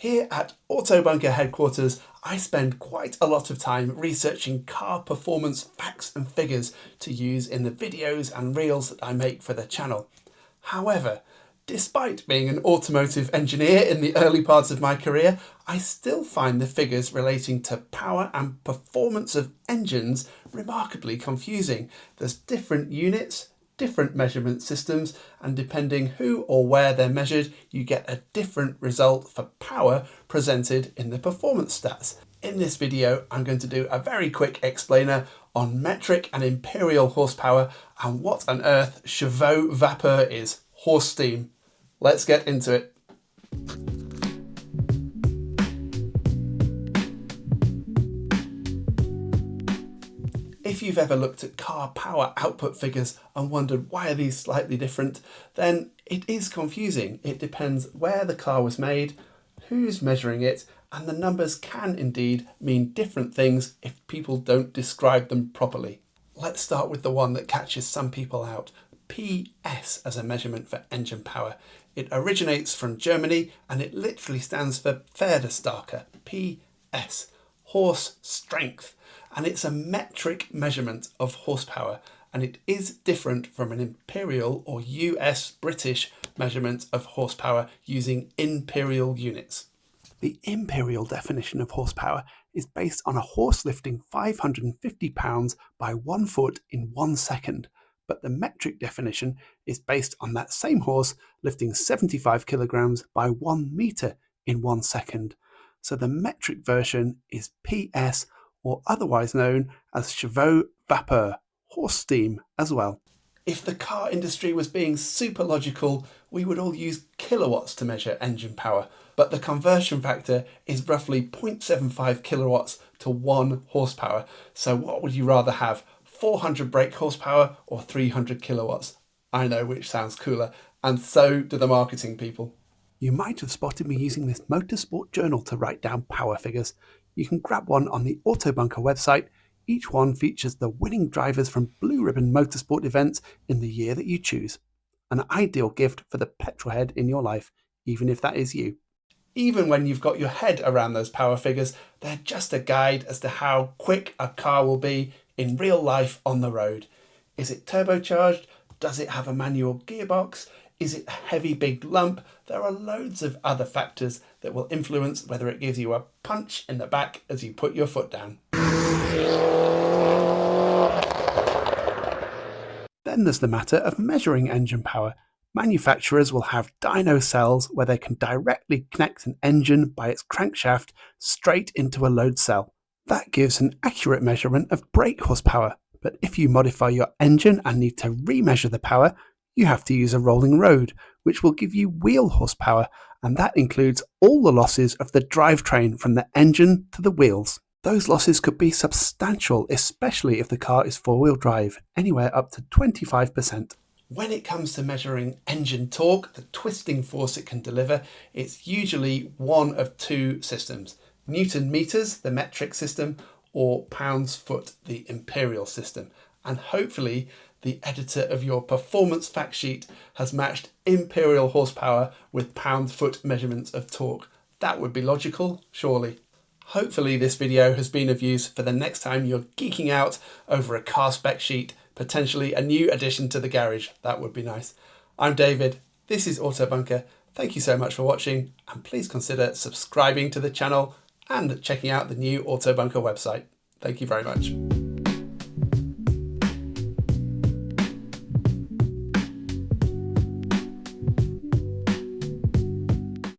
Here at Autobunker headquarters, I spend quite a lot of time researching car performance facts and figures to use in the videos and reels that I make for the channel. However, despite being an automotive engineer in the early parts of my career, I still find the figures relating to power and performance of engines remarkably confusing. There's different units, different measurement systems, and depending who or where they're measured, you get a different result for power presented in the performance stats. In this video, I'm going to do a very quick explainer on metric and imperial horsepower and what on earth chevaux vapeur is, horse steam. Let's get into it. If you've ever looked at car power output figures and wondered why are these slightly different, then it is confusing. It depends where the car was made, who's measuring it, and the numbers can indeed mean different things if people don't describe them properly. Let's start with the one that catches some people out, PS as a measurement for engine power. It originates from Germany and it literally stands for Pferdestärke, PS, horse strength. And it's a metric measurement of horsepower, and it is different from an imperial or US British measurement of horsepower using imperial units. The imperial definition of horsepower is based on a horse lifting 550 pounds by 1 foot in 1 second, but the metric definition is based on that same horse lifting 75 kilograms by 1 meter in 1 second. So the metric version is PS, or otherwise known as chevaux vapeur, horse steam as well. If the car industry was being super logical, we would all use kilowatts to measure engine power, but the conversion factor is roughly 0.75 kilowatts to 1 horsepower. So what would you rather have, 400 brake horsepower or 300 kilowatts? I know which sounds cooler, and so do the marketing people. You might have spotted me using this motorsport journal to write down power figures. You can grab one on the Autobunker website. Each one features the winning drivers from Blue Ribbon Motorsport events in the year that you choose. An ideal gift for the petrolhead in your life, even if that is you. Even when you've got your head around those power figures, they're just a guide as to how quick a car will be in real life on the road. Is it turbocharged? Does it have a manual gearbox? Is it a heavy big lump? There are loads of other factors that will influence whether it gives you a punch in the back as you put your foot down. Then there's the matter of measuring engine power. Manufacturers will have dyno cells where they can directly connect an engine by its crankshaft straight into a load cell. That gives an accurate measurement of brake horsepower. But if you modify your engine and need to remeasure the power, you have to use a rolling road, which will give you wheel horsepower, and that includes all the losses of the drivetrain from the engine to the wheels. Those losses could be substantial, especially if the car is four-wheel drive, anywhere up to 25%. When it comes to measuring engine torque, the twisting force it can deliver, it's usually one of two systems: Newton meters, the metric system, or pounds-foot, the imperial system. And hopefully the editor of your performance fact sheet has matched imperial horsepower with pound-foot measurements of torque. That would be logical, surely. Hopefully this video has been of use for the next time you're geeking out over a car spec sheet, potentially a new addition to the garage. That would be nice. I'm David, this is Autobunker. Thank you so much for watching, and please consider subscribing to the channel and checking out the new Autobunker website. Thank you very much.